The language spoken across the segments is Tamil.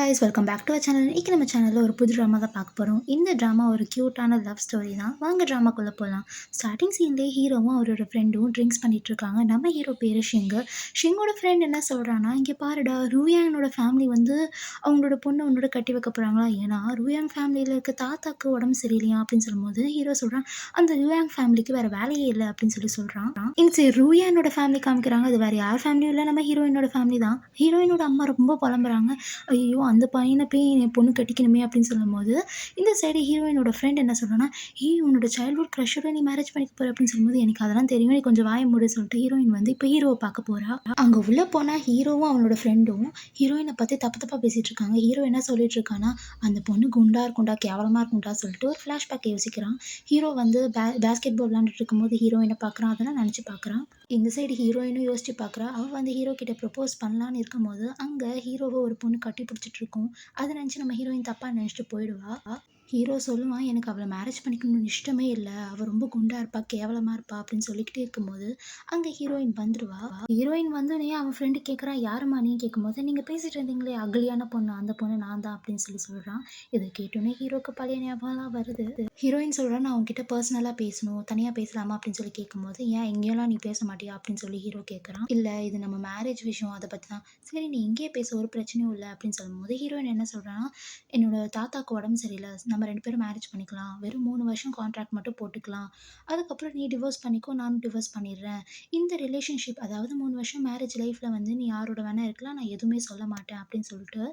guys, welcome back to our channel. இன்னைக்கு நம்ம சேனல்ல ஒரு புது ட்ராமா தான் பார்க்க போறோம். இந்த ட்ராமா ஒரு கியூட்டான லவ் ஸ்டோரி தான். வாங்க ட்ராமாக்குள்ள போலாம். ஸ்டார்டிங் சீன்லயே ஹீரோவும் அவரோட ஃப்ரெண்டும் ட்ரிங்க்ஸ் பண்ணிட்டு இருக்காங்க. நம்ம ஹீரோ பேரு ஷிங்கு. ஷிங்கோட ஃப்ரெண்ட் என்ன சொல்றான்னா, இங்க பாருடா ரூயானோட ஃபேமிலி வந்து அவங்களோட பொண்ணு உன்னோட கட்டி வைக்க போறாங்களா? ஏன்னா ரூயாங் ஃபேமிலியில இருக்க தாத்தாக்கு உடம்பு சரியில்லையா அப்படின்னு சொல்லும்போது ஹீரோ சொல்றான், அந்த ரூயாங் ஃபேமிலிக்கு வேற வேலையே இல்லை அப்படின்னு சொல்றான். இந்த சரி ரூயானோட ஃபேமிலி காமிக்கிறாங்க. அது வேற யார் ஃபேமிலியும் இல்லை, நம்ம ஹீரோயினோட ஃபேமிலி தான். ஹீரோயினோட அம்மா ரொம்ப புலம்புறாங்க. ஐயோ! அந்த பையன போய் என் பொண்ணு கட்டிக்கணுமே அப்படின்னு சொல்லும்போது, இந்த சைடு ஹீரோயினோட ஃப்ரெண்ட் என்ன சொல்றான்னா, ஏய் உன்னோட சைல்ட்ஹுட் க்ரஷோட நீ மேரேஜ் பண்ணிக்க போற அப்படின்னு சொல்லும்போது, எனக்கு அதெல்லாம் தெரியும். நீ கொஞ்சம் வாய மூடு சொல்லிட்டு ஹீரோயின் வந்து இப்போ ஹீரோவ பார்க்க போறா. அங்க உள்ள போனா ஹீரோவும் அவனோட ஃப்ரெண்டும் ஹீரோயின பத்தி தப்பு தப்பா பேசிட்டு இருக்காங்க. ஹீரோ என்ன சொல்லிட்டு இருக்கான்னா, அந்த பொண்ணு குண்டா இருக்கும்டா, கேவலமா இருக்கும்டா சொல்லிட்டு ஒரு ஃபிளாஷ்பேக் யோசிக்கிறான். ஹீரோ வந்து பேஸ்கெட் பால் விளையாண்டுட்டு இருக்கும்போது ஹீரோயின பார்க்குறான். அதெல்லாம் நினச்சு பார்க்குறான். இந்த சைடு ஹீரோயினும் யோசிச்சு பார்க்குறா. அவ வந்து ஹீரோ கிட்ட ப்ரப்போஸ் பண்ணலான்னு இருக்கும்போது, அங்க ஹீரோவ ஒரு பொண்ணு கட்டி பிடிச்சிட்டு இருக்கும். அத நினச்சு நம்ம ஹீரோயின் தப்பா நினச்சிட்டு போயிடுவா. ஹீரோ சொல்லுவான், எனக்கு அவளை மேரேஜ் பண்ணிக்கணும்னு இஷ்டமே இல்லை, அவள் ரொம்ப குண்டா இருப்பா, கேவலமா இருப்பா அப்படின்னு சொல்லிக்கிட்டே இருக்கும்போது அங்கே ஹீரோயின் வந்துடுவா. ஹீரோயின் வந்தோடனே அவன் ஃப்ரெண்டு கேட்குறான், யாரும்மா நீ கேட்கும்போது, நீங்கள் பேசிட்டு இருந்தீங்களே அகலியான பொண்ணு, அந்த பொண்ணு நான் தான் அப்படின்னு சொல்கிறான். இதை கேட்டோன்னே ஹீரோக்கு பழைய ஞாபகம்லாம் வருது. ஹீரோயின் சொல்கிறா, நான் உங்ககிட்ட பர்சனலாக பேசணும், தனியாக பேசலாமா அப்படின்னு சொல்லி கேட்கும்போது, ஏன் எங்கேயெல்லாம் நீ பேச மாட்டியா அப்படின்னு சொல்லி ஹீரோ கேட்குறான். இல்லை இது நம்ம மேரேஜ் விஷயம், அதை பற்றி தான். சரி நீ இங்கேயே பேச, ஒரு பிரச்சனையும் இல்லை அப்படின்னு சொல்லும்போது ஹீரோயின் என்ன சொல்கிறான்னா, என்னோட தாத்தாக்கு உடம்பு சரியில்லை, நம்ம 2 பேரும் மேரேஜ் பண்ணிக்கலாம். வெறும் 3 வருஷம் கான்ட்ராக்ட் மட்டும் போட்டுக்கலாம். அதுக்கப்புறம் நீ டிவோர்ஸ் பண்ணிக்கோ, நானும் டிவோர்ஸ் பண்ணிடுறேன். இந்த ரிலேஷன்ஷிப் அதாவது 3 வருஷம் மேரேஜ் லைஃப்ல வந்து நீ யாரோட வேணா இருக்கலாம். நான் எதுவுமே சொல்ல மாட்டேன் அப்படின்னு சொல்லிட்டு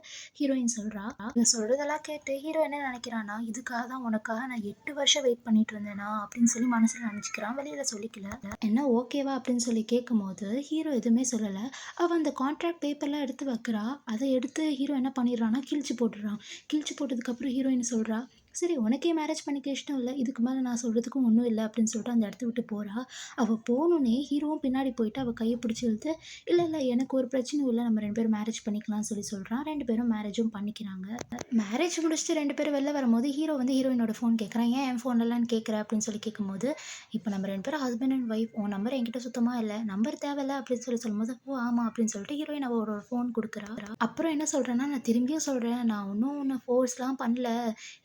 ஹீரோயின் சொல்றா. இவன் சொல்றதெல்லாம் கேட்டு ஹீரோ என்ன நினைக்கிறான்னா, இதுக்காக தான் உனக்காக நான் 8 வருஷம் வெயிட் பண்ணிட்டு இருந்தேனா அப்படின்னு சொல்லி மனசுல நினைச்சுக்கிறான். வெளியில சொல்லிக்கல. என்ன ஓகேவா அப்படின்னு சொல்லி கேட்கும்போது ஹீரோ எதுவுமே சொல்லல. அவ அந்த கான்ட்ராக்ட் பேப்பர்லாம் எடுத்து வைக்கிறா. அதை எடுத்து ஹீரோ என்ன பண்ணிடுறான்னா கிழிச்சு போட்டுடுறான். கிழிச்சு போட்டதுக்கப்புறம் ஹீரோயின் சொல்றா, சரி உனக்கே மேரேஜ் பண்ணிக்க இஷ்டம் இல்லை, இதுக்கு மேலே நான் சொல்கிறதுக்கும் ஒன்றும் இல்லை அப்படின்னு சொல்லிட்டு அந்த இடத்த விட்டு போகிறா. அவள் போனோடனே ஹீரோவும் பின்னாடி போயிட்டு அவள் கையை பிடிச்சி இழுத்து, இல்லை இல்லை எனக்கு ஒரு பிரச்சனையும் இல்லை, நம்ம 2 பேரும் மேரேஜ் பண்ணிக்கலாம்னு சொல்கிறான். 2 பேரும் மேரேஜும் பண்ணிக்கிறாங்க. மேரேஜ் முடிச்சுட்டு 2 பேரும் வெளில வரும்போது ஹீரோ வந்து ஹீரோயினோட ஃபோன் கேட்குறான். ஏன் என் ஃபோன்லலாம் கேட்குற அப்படின்னு சொல்லி கேட்கும்போது, இப்போ நம்ம 2 பேரும் ஹஸ்பண்ட் அண்ட் ஒய்ஃப், உன் நம்பர் என்கிட்ட சுத்தமாக இல்லை, நம்பர் தேவையில்லை அப்படின்னு சொல்லும்போது, ஓ ஆமாம் அப்படின்னு சொல்லிட்டு ஹீரோயின் அவரோட ஃபோன் கொடுக்குறா. அப்புறம் என்ன சொல்கிறேன்னா, நான் திரும்பியும் சொல்கிறேன், நான் ஒன்றும் உன்னை ஃபோர்ஸ்லாம் பண்ணல,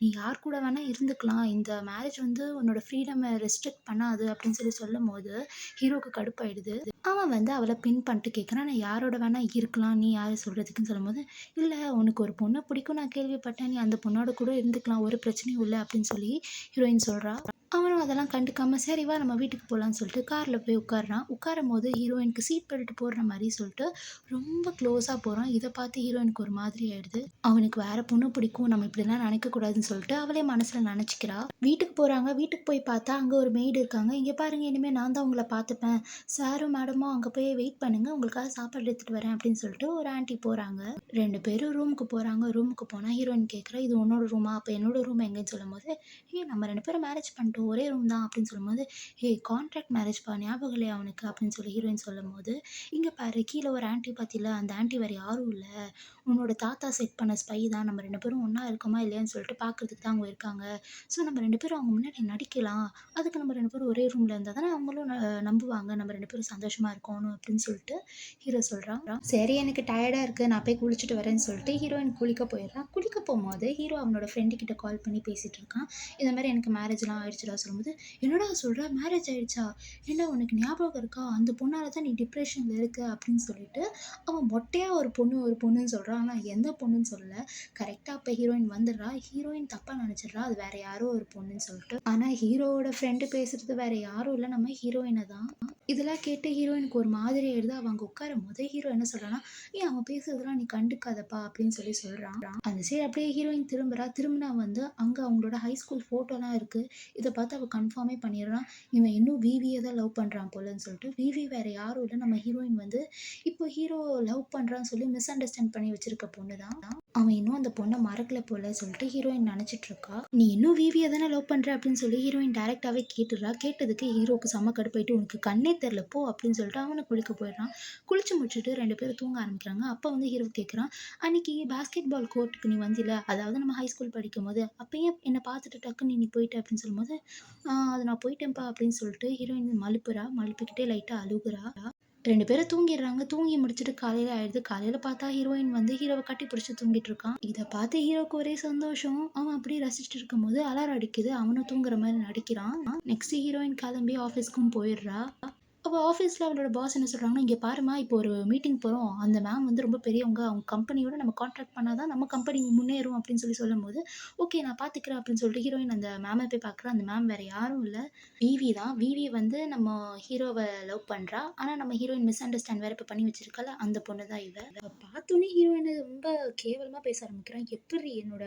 நீ யார் கூட வேணா இருந்துக்கலாம், இந்த மேரேஜ் வந்து உன்னோட ஃப்ரீடமை ரெஸ்ட்ரிக்ட் பண்ணாது அப்படின்னு சொல்லும்போது ஹீரோக்கு கடுப்பாயிடுது. அவன் வந்து அவளை பின் பண்ணிட்டு கேட்குறான், நான் யாரோட வேணா இருக்கலாம், நீ யார் சொல்கிறதுக்குன்னு சொல்லும்போது, இல்லை உனக்கு ஒரு பொண்ணை பிடிக்கும் நான் கேள்விப்பட்டேன், நீ அந்த பொண்ணோட கூட இருந்துக்கலாம், ஒரு பிரச்சனையும் இல்லை அப்படின்னு சொல்லி ஹீரோயின் சொல்கிறா. அவனும் அதெல்லாம் கண்டுக்காம, சரி வா நம்ம வீட்டுக்கு போகலான்னு சொல்லிட்டு காரில் போய் உட்காடுறான். உட்காரும் போது ஹீரோயினுக்கு சீட் பெல்ட் போடுற மாதிரி சொல்லிட்டு ரொம்ப க்ளோஸாக போகிறான். இதை பார்த்து ஹீரோயினுக்கு ஒரு மாதிரி ஆயிடுது. அவனுக்கு வேற பொண்ணு பிடிக்கும், நம்ம இப்படிலாம் நினைக்கக்கூடாதுன்னு சொல்லிட்டு அவளே மனசில் நினச்சிக்கிறா. வீட்டுக்கு போகிறாங்க. வீட்டுக்கு போய் பார்த்தா அங்கே ஒரு மெய்டு இருக்காங்க. இங்கே பாருங்க, இனிமேல் நான் தான் உங்களை பார்த்துப்பேன், சாரும் மேடமும் அங்கே போய் வெயிட் பண்ணுங்க, உங்களுக்காக சாப்பாடு எடுத்துகிட்டு வரேன் அப்படின்னு சொல்லிட்டு ஒரு ஆண்டி போகிறாங்க. 2 பேரும் ரூமுக்கு போகிறாங்க. ரூமுக்கு போனால் ஹீரோயின் கேட்குறா, இது உன்னோட ரூமா, அப்போ என்னோட ரூம் எங்கேன்னு சொல்லும்போது, நம்ம 2 பேரும் மேரேஜ் பண்ணிட்டோம், ஒரே ரூம் தான் அப்படின்னு சொல்லும்போது, கான்ட்ராக்ட் மேரேஜ்ப்பா, ஞாபகம் இல்லையா அவனுக்கு அப்படின்னு சொல்லி ஹீரோயின் சொல்லும்போது, இங்கே பாரு கீழே ஒரு ஆண்டி பார்த்தில, அந்த ஆண்டி வேறு யாரும் இல்லை, உன்னோட தாத்தா செட் பண்ண ஸ்பை தான், நம்ம 2 பேரும் ஒன்றா இருக்கோமா இல்லையான்னு சொல்லிட்டு பார்க்குறதுக்கு தான் அவங்க இருக்காங்க. ஸோ நம்ம 2 பேரும் அவங்க முன்னாடி நடிக்கலாம், அதுக்கு நம்ம 2 பேரும் ஒரே ரூமில் இருந்தால் தானே அவங்களும் நம்புவாங்க, நம்ம 2 பேரும் சந்தோஷமாக இருக்கணும் அப்படின்னு சொல்லிட்டு ஹீரோ சொல்கிறான். சரி எனக்கு டயர்டாக இருக்குது, நான் போய் குளிச்சுட்டு வரேன்னு சொல்லிட்டு ஹீரோயின் குளிக்க போயிடுறான். குளிக்க போகும்போது ஹீரோ அவனோட ஃப்ரெண்டு கிட்ட கால் பண்ணி பேசிகிட்டு இருக்கான். இந்த மாதிரி எனக்கு மேரேஜ்லாம் ஆயிடுச்சுடா சொல்லும்போது, என்னடா சொல்கிற, மேரேஜ் ஆயிடுச்சா, என்ன உனக்கு ஞாபகம் இருக்கா, அந்த பொண்ணால் தான் நீ டிப்ரெஷனில் இருக்க அப்படின்னு சொல்லிட்டு அவன் மொட்டையாக ஒரு பொண்ணுன்னு சொல்கிறான். ஆனால் எந்த பொண்ணுன்னு சொல்லலை. கரெக்டாக அப்போ ஹீரோயின் வந்துடுறா. ஹீரோயின் தப்பாக நினச்சிட்றா, அது வேறு யாரோ ஒரு பொண்ணுன்னு சொல்லிட்டு. ஆனால் ஹீரோவோட ஃப்ரெண்டு பேசுகிறது வேறு யாரும் இல்லை, நம்ம ஹீரோயினை தான். இதெல்லாம் கேட்டு ஹீரோயினுக்கு ஒரு மாதிரி ஆயிடுது. அவங்க உட்காரும் போது ஹீரோ என்ன சொல்கிறான்னா, ஏன் அவன் பேசுறதெல்லாம் நீ கண்டுக்காதப்பா அப்படின்னு சொல்கிறான். அந்த சைடு அப்படியே ஹீரோயின் திரும்பினா வந்து அங்கே அவங்களோட ஹை ஸ்கூல் ஃபோட்டோலாம் இருக்குது. இதை பார்த்து அவள் கன்ஃபார்மே பண்ணிடுறான், இவன் இன்னும் விவியை தான் லவ் பண்ணுறான் போலன்னு சொல்லிட்டு. விவி வேறு யாரும் இல்லை, நம்ம ஹீரோயின் வந்து இப்போ ஹீரோ லவ் பண்ணுறான்னு சொல்லி மிஸ் அண்டர்ஸ்டாண்ட் பண்ணி வச்சிருக்க பொண்ணு தான். அவன் இன்னும் அந்த பொண்ணை மறக்கல போல சொல்லிட்டு ஹீரோயின் நினச்சிட்டு இருக்கா. நீ இன்னும் விவியை தானே லவ் பண்ணுற அப்படின்னு சொல்லி ஹீரோயின் டேரெக்டாகவே கேட்டுடுறா. கேட்டதுக்கு ஹீரோக்கு செம்ம கடுப்பாயிட்டு, உனக்கு கண்ணே தெரில போ அப்படின்னு சொல்லிட்டு அவனை குளிக்க போயிடுறான். குளிச்சு முடிச்சுட்டு 2 பேரும் தூங்க ஆரம்பிக்கிறாங்க. அப்போ வந்து ஹீரோ கேட்குறான், அன்னைக்கு பேஸ்கெட் பால் கோர்ட்டுக்கு நீ வந்தில, அதாவது நம்ம ஹை ஸ்கூல் படிக்கும் போது, அப்போ என்னை பார்த்துட்டு டக்குன்னு நீ போயிட்ட அப்படின்னு சொல்லும்போது, அது நான் போயிட்டேன்ப்பா அப்படின்னு சொல்லிட்டு ஹீரோயின் மழுப்புக்கிட்டே லைட்டாக அழுகுறா. 2 பேரும் தூங்கிடுறாங்க. தூங்கி முடிச்சுட்டு காலையில ஆயிடுது. காலையில பார்த்தா ஹீரோயின் வந்து ஹீரோவ கட்டி பிடிச்சு தூங்கிட்டு இருக்கான். இத பார்த்து ஹீரோக்கு ஒரே சந்தோஷம். அவன் அப்படியே ரசிச்சுட்டு இருக்கும்போது அலாரம் அடிக்குது. அவனும் தூங்குற மாரி நடிக்கிறான். நெக்ஸ்ட் ஹீரோயின் கிளம்பி ஆஃபீஸ்க்கும் போயிடுறா. அவ ஆஃபீஸ்ல அவளோட பாஸ் என்ன சொல்றாங்கன்னா, "இங்க பாரும்மா, இப்போ ஒரு மீட்டிங் போறோம். அந்த மேம் வந்து ரொம்ப பெரியவங்க. அவங்க கம்பெனியோட நம்ம கான்ட்ராக்ட் பண்ணா தான் நம்ம கம்பெனி முன்னேறும்" அப்படின்னு சொல்லும்போது, "ஓகே நான் பார்த்துக்கிறேன்" அப்படின்னு சொல்லிட்டு ஹீரோயின் அந்த மேம போய் பார்க்குறா. அந்த மேம் வேற யாரும் இல்ல, விவி தான். விவி வந்து நம்ம ஹீரோவ லவ் பண்றா. ஆனா நம்ம ஹீரோயின் மிஸ் அண்டர்ஸ்டாண்ட் வேற இப்ப பண்ணி வச்சிருக்கால்ல, அந்த பொண்ணு தான் இவ. பார்த்தோனே ஹீரோயின் ரொம்ப கேவலமா பேச ஆரம்பிக்கிறா. "எப்புட்ரி என்னோட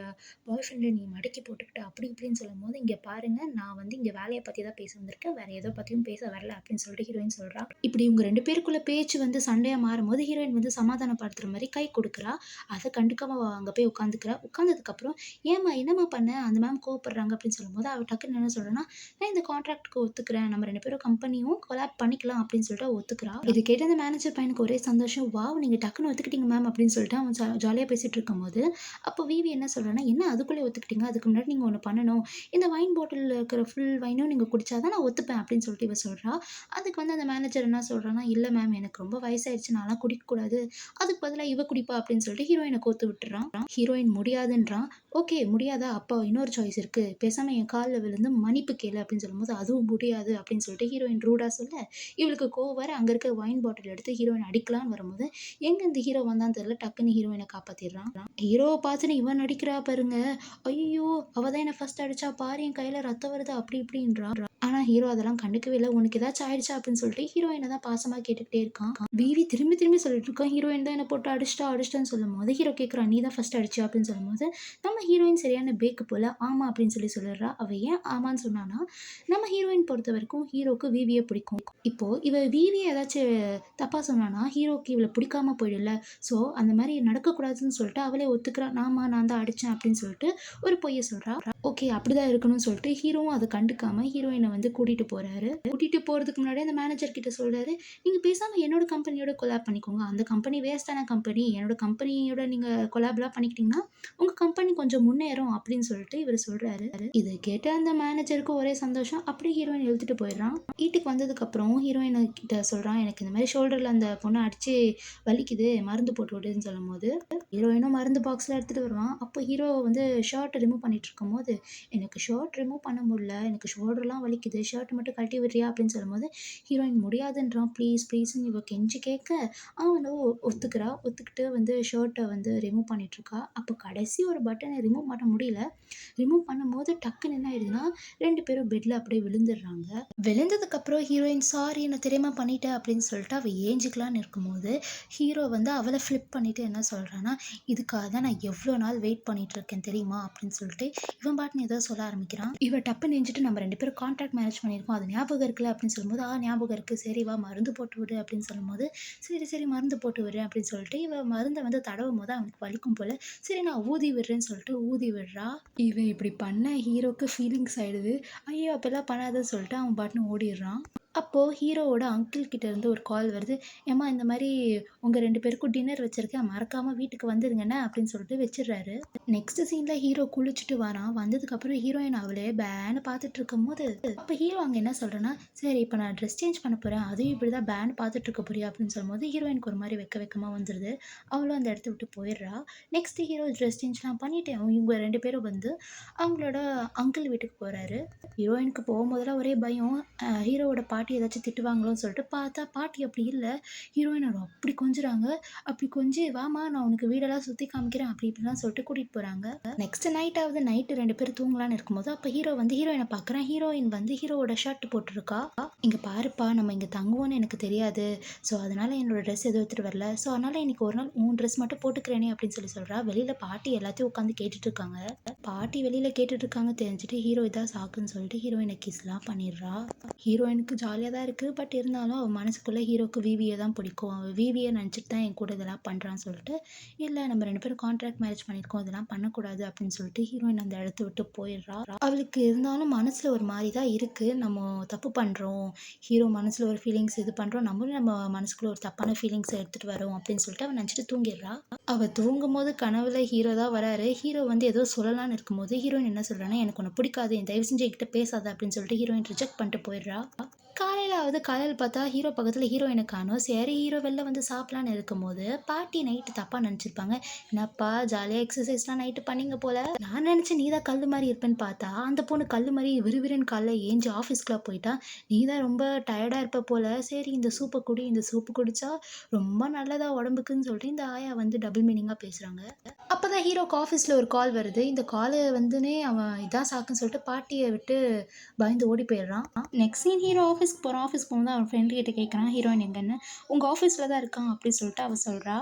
பாய் ஃப்ரெண்ட நீ மடக்கி போட்டுக்கிட்ட?" அப்படி இப்படின்னு சொல்லும்போது, "இங்க பாருங்க, நான் வந்து இங்க வேலைய பத்தி தான் பேச வந்திருக்கேன். வேற எத பத்தியும் பேச வரல" அப்படின்னு சொல்லிட்டு ஹீரோயின் சொல்றா. இப்படி இவங்க 2 பேருக்குள்ள பேச்சு வந்து சண்டையா மாறும்போது, ஹீரோயின் வந்து சமாதானப்படுத்துற மாரி கை குடுக்குறா. அத கண்டுக்காம அவ அங்க போய் உட்காந்துக்கிறா. உட்காந்ததுக்கப்புறம், "ஏம்மா என்னம்மா பண்ண? அந்த மேம் கோவப்படுறாங்க" அப்படின்னு சொல்லும்போது, அவ டக்குன்னு என்ன சொல்றான்னா, "நான் இந்த கான்ட்ராக்ட்க்கு ஒத்துக்கிறேன். நம்ம 2 பேரும் கம்பெனியும் கொலாப் பண்ணிக்கலாம்" அப்படின்னு சொல்லிட்டு அவ ஒத்துக்கிறா. இத கேட்டு அந்த மேனேஜர் பையனுக்கு ஒரே சந்தோஷம். "வாவ்! நீங்க டக்குன்னு ஒத்துக்கிட்டீங்க மேம்" அப்படின்னு சொல்லிட்டு அவன் ஜாலியா பேசிட்டு இருக்கும்போது, அப்போ விவி என்ன சொல்றான்னா, "என்ன அதுக்குள்ளே ஒத்துக்கிட்டீங்க? அதுக்கு முன்னாடி நீங்க ஒண்ணு பண்ணணும். இந்த வைன் பாட்டில்ல இருக்கிற ஃபுல் வைனும் நீங்க குடிச்சா தான் நான் ஒத்துப்பேன்" அப்படின்னு சொல்லிட்டு இவ சொல்றா. அதுக்கு வந்து அந்த மேனேஜர் என்ன சொல்றான்னா, "இல்ல மேம், எனக்கு ரொம்ப வயசாயிடுச்சு. நான்லாம் குடிக்கக்கூடாது. அதுக்கு பதிலா இவ குடிப்பா" அப்படின்னு சொல்லிட்டு ஹீரோயின கோத்து விட்டுர்றான். ஹீரோயின் முடியாதுன்றான். "ஓகே முடியாதா? அப்போ இன்னொரு சாய்ஸ் இருக்கு. பேசாம என் கால்ல விழுந்து மன்னிப்பு கேளு" அப்படின்னு சொல்லும்போது, "அதுவும் முடியாது" அப்படின்னு சொல்லிட்டு ஹீரோயின் ரூடா சொல்ல, இவளுக்கு கோவம் வர அங்க இருக்க ஒயின் பாட்டில் எடுத்து ஹீரோயின் அடிக்கலான்னு வரும்போது, எங்க இந்த ஹீரோ வந்தான்னு தெரியல. டக்குன்னு ஹீரோயின காப்பாத்திர்றான். ஹீரோவ பார்த்துன்னு இவ நடிக்கிறா பாருங்க. "ஐயய்யோ! அவ தான் என்ன ஃபர்ஸ்ட் அடிச்சா. பாரு என் கையில ரத்தம் வருது" அப்படி இப்படின்றா. ஆனா ஹீரோ அதெல்லாம் கண்டுக்கவே இல்ல. "உனக்கு ஏதாச்சும் ஆயிடுச்சா?" அப்படின்னு சொல்லிட்டு ஹீரோயின தான் பாசமா கேட்டுக்கிட்டே இருக்கான். விவி திரும்பி திரும்பி சொல்லிட்டு இருக்கான். "ஹீரோயின் தான் என்ன போட்டு அடிச்சிட்டான்னு" சொல்லும்போது, ஹீரோ கேட்குறான், "நீ தான் ஃபர்ஸ்ட் அடிச்சியா?" அப்படின்னு சொல்லும்போது, நம்ம ஹீரோயின் சரியான பேக்கு போல, "ஆமா" அப்படின்னு சொல்லிடுறா. அவ ஏன் ஆமான்னு சொன்னான்னா, நம்ம ஹீரோயின் பொறுத்தவரைக்கும் ஹீரோக்கு விவிய பிடிக்கும். இப்போ இவ விவிய ஏதாச்சும் தப்பா சொன்னான்னா, ஹீரோக்கு இவள பிடிக்காம போயிடும்ல. ஸோ அந்த மாரி நடக்கக்கூடாதுன்னு சொல்லிட்டு அவளே ஒத்துக்கிறா. "ஆமா நான் தான் அடிச்சேன்" அப்படின்னு சொல்லிட்டு ஒரு பொய்ய சொல்றா. ஓகே அப்படிதான் இருக்கணும்னு சொல்லிட்டு ஹீரோவும் அத கண்டுக்காம ஹீரோயின வந்து கூட்டிட்டு போறாரு. கூட்டிட்டு போறதுக்கு முன்னாடியே அந்த மேனேஜர் கிட்ட சொல்றாரு, "நீங்க பேசாம என்னோட கம்பெனியோட கொலாப் பண்ணிக்கோங்க. அந்த கம்பெனி வேஸ்ட்டான கம்பெனி. என்னோட கம்பெனியோட நீங்க கொலாப்லாம் பண்ணிக்கிட்டீங்கன்னா, உங்க கம்பெனி கொஞ்சம் முன்னேறும்" அப்படின்னு சொல்லிட்டு இவரு சொல்றாரு. இத கேட்டு அந்த மேனேஜருக்கு ஒரே சந்தோஷம். அப்படியே ஹீரோயின் இழுத்துட்டு போயிடுறான். வீட்டுக்கு வந்ததுக்கப்புறம் ஹீரோயின் கிட்ட சொல்றான், "எனக்கு இந்த மாரி ஷோல்டர்ல அந்த பொண்ண அடிச்சு வலிக்குது. மருந்து போட்டு விடுன்னு" சொல்லும்போது, ஹீரோயினும் மருந்து பாக்ஸ்ல எடுத்துட்டு வருவான். அப்போ ஹீரோ வந்து ஷர்ட்ட ரிமூவ் பண்ணிட்டு இருக்கும்போது, "எனக்கு ஷர்ட் ரிமூவ் பண்ண முடியல. எனக்கு ஷோல்டர்லாம் வலிக்குது. ஷர்ட் மட்டும் கழட்டி விடுறியா?" அப்படின்னு சொல்லும்போது, ஹீரோயின் முடியாதுன்றான். ப்ளீஸ்ன்னு இவ கெஞ்சி கேட்க, அவளும் ஒத்துக்கிறா. ஒத்துக்கிட்டு வந்து ஷர்ட்ட வந்து ரிமூவ் பண்ணிட்டுருக்கா. அப்போ கடைசி ஒரு பட்டன ரிமூவ் பண்ண முடியல. ரிமூவ் பண்ணும்போது டக்குன்னு என்ன ஆயிடுதுன்னா, 2 பேரும் பெட்ல அப்படியே விழுந்துடுறாங்க. விழுந்ததுக்கப்புறம் ஹீரோயின், "சாரி நான் தெரியாம பண்ணிட்டேன்" அப்படின்னு சொல்லிட்டு அவ ஏஞ்சிக்கலான்னு இருக்கும்போது, ஹீரோ வந்து அவள ஃப்ளிப் பண்ணிட்டு என்ன சொல்றான்னா, "இதுக்காக தான் நான் எவ்வளோ நாள் வெயிட் பண்ணிட்டு இருக்கேன் தெரியுமா?" அப்படின்னு சொல்லிட்டு இவன் பாட்டுன்னு ஏதோ சொல்ல ஆரம்பிக்கிறான். இவ டப்புன்னு எஞ்சிட்டு, "நம்ம 2 பேரும் கான்ட்ராக்ட் மேரேஜ் பண்ணியிருக்கோம். அது ஞாபகம் இருக்குல்ல?" அப்படின்னு சொல்லும்போது, ஞாபகம் இருக்கு. சரி வா மருந்து போட்டு விடு" அப்படின்னு சொல்லும்போது, சரி மருந்து போட்டு விடுறேன்" அப்படின்னு சொல்லிட்டு இவ மருந்த வந்து தடவும்போது அவனுக்கு வலிக்கும் போல. சரி நான் ஊதி விடுறேன்னு சொல்லிட்டு ஊதி விடுறா. இவ இப்படி பண்ண ஹீரோக்கு ஃபீலிங்ஸ் ஆயிடுது. ஐயோ! அப்படிலாம் பண்ணாதன்னு சொல்லிட்டு அவன் பாட்டுன்னு ஓடிடுறான். அப்போ ஹீரோவோட அங்கிள் கிட்ட இருந்து ஒரு கால் வருது. "ஏம்மா இந்த மாரி உங்க 2 பேருக்கும் டின்னர் வச்சிருக்கேன். மறக்காம வீட்டுக்கு வந்துருங்க என்ன" அப்படின்னு சொல்லிட்டு வச்சிடுறாரு. நெக்ஸ்ட் சீன்ல ஹீரோ குளிச்சுட்டு வரான். வந்ததுக்கப்புறம் ஹீரோயின் அவளே பேன்னு பார்த்துட்டு இருக்கும்போது, அப்ப ஹீரோ அங்க என்ன சொல்றான்னா, "சரி இப்ப நான் ட்ரெஸ் சேஞ்ச் பண்ண போறேன். அதையும் இப்படிதான் பேன்னு பார்த்துட்டு இருக்க போறியா?" அப்படின்னு சொல்லும்போது, ஹீரோயினுக்கு ஒரு மாரி வெக்கமா வந்துருது. அவளும் அந்த இடத்த விட்டு போயிடுறா. நெக்ஸ்ட் ஹீரோ ட்ரெஸ் சேஞ்ச்லாம் பண்ணிட்டு இவங்க 2 பேரும் வந்து அவங்களோட அங்கிள் வீட்டுக்கு போறாரு. ஹீரோயினுக்கு போகும்போதெல்லாம் ஒரே பயம். ஹீரோவோட பாட்டி ஏதாச்சும் திட்டுவாங்களோன்னு சொல்லிட்டு பார்த்தா, பாட்டி அப்படி இல்ல. ஹீரோயின அப்படி கொஞ்சுறாங்க. அப்படி கொஞ்சி, "வாம்மா நான் உனக்கு வீடெல்லாம் சுத்தி காமிக்கிறேன்" அப்படி இப்படிலாம் சொல்லிட்டு கூட்டிட்டு போறாங்க. நெக்ஸ்ட் நைட் ஆவுது. நைட்டு 2 பேரும் தூங்கலான்னு இருக்கும்போது, அப்ப ஹீரோ வந்து ஹீரோயின பார்க்குறான். ஹீரோயின் வந்து ஹீரோவோட ஷர்ட் போட்டுருக்கா. "இங்க பாருப்பா, நம்ம இங்க தங்குவோம்னு எனக்கு தெரியாது. ஸோ அதனால என்னோட ட்ரெஸ் எதுவும் எடுத்துட்டு வரல. ஸோ அதனால இன்னைக்கு ஒரு நாள் உன் ட்ரெஸ் மட்டும் போட்டுக்கிறேனே" அப்படின்னு சொல்றா. வெளியில பாட்டி எல்லாத்தையும் உட்காந்து கேட்டுட்டு இருக்காங்க. பாட்டி வெளியில கேட்டுட்டு இருக்காங்க தெரிஞ்சுட்டு ஹீரோ இதான் சாக்குன்னு சொல்லிட்டு ஹீரோயின கிஸ்லாம் பண்ணிடுறா. ஹீரோயினுக்கு ஜாலியா தான் இருக்கு. பட் இருந்தாலும் அவ மனசுக்குள்ள ஹீரோக்கு விவிய தான் பிடிக்கும். அவ விவிய நினச்சுட்டு தான் என் கூட இதெல்லாம் பண்றான்னு சொல்லிட்டு, "இல்ல நம்ம 2 பேரும் கான்ட்ராக்ட் மேரேஜ் பண்ணியிருக்கோம். இதெல்லாம் பண்ணக்கூடாது" அப்படின்னு சொல்லிட்டு ஹீரோயின் அந்த இடத்த விட்டு போயிடுறா. அவளுக்கு இருந்தாலும் மனசுல ஒரு மாரி தான் இருக்கு. நம்ம தப்பு பண்றோம். ஹீரோ மனசுல ஒரு ஃபீலிங்ஸ் இது பண்றோம். நம்மளும் நம்ம மனசுக்குள்ள ஒரு தப்பான ஃபீலிங்ஸ எடுத்துட்டு வரோம் அப்படின்னு சொல்லிட்டு அவ நினச்சுட்டு தூங்கிடுறா. அவ தூங்கும்போது கனவுல ஹீரோ தான் வராரு. ஹீரோ வந்து ஏதோ சொல்லலான்னு இருக்கும்போது, ஹீரோயின் என்ன சொல்றான்னா, "எனக்கு உன்ன பிடிக்காது. தயவு செஞ்சு என்கிட்ட பேசாத" அப்படின்னு சொல்லிட்டு ஹீரோயின் ரிஜெக்ட் பண்ணிட்டு போயிடுறா. காலையில பார்த்தா ஹீரோ பக்கத்துல ஹீரோயின காணோம். சரி ஹீரோ வெளில வந்து சாப்பிடலான்னு இருக்கும்போது, பாட்டி நைட்டு தப்பா நெனச்சிருப்பாங்க. "என்னப்பா ஜாலியா எக்ஸர்சைஸ்லாம் நைட்டு பண்ணீங்க போல. நான் நெனச்சேன் நீ தான் கல்லு மாரி இருப்பேன்னு பார்த்தா, அந்த பொண்ணு கல்லு மாரி விறுவிறுன்னு காலைல ஏஞ்சு ஆஃபீஸ்க்குலாம் போயிட்டா. நீ தான் ரொம்ப டயர்டா இருப்ப போல. சரி இந்த சூப்ப குடி. இந்த சூப்பு குடிச்சா ரொம்ப நல்லதா உடம்புக்குன்னு" சொல்லிட்டு இந்த ஆயா வந்து டபுள் மீனிங்கா பேசுறாங்க. அப்பதான் ஹீரோக்கு ஆஃபீஸ்ல ஒரு கால் வருது. இந்த காலு வந்துனே அவன் இதான் சாக்குன்னு சொல்லிட்டு பாட்டிய விட்டு பயந்து ஓடி போயிடுறான். நெக்ஸ்ட் சீன் ஹீரோ ஆஃபீஸ்க்கு போறான். ஆஃபீஸ்க்கு போகும்போது அவன் ஃப்ரெண்டு கிட்ட கேட்குறான், "ஹீரோயின் எங்கன்னு?" "உங்க ஆஃபீஸ்ல தான் இருக்கான்" அப்படின்னு சொல்லிட்டு அவ சொல்றா.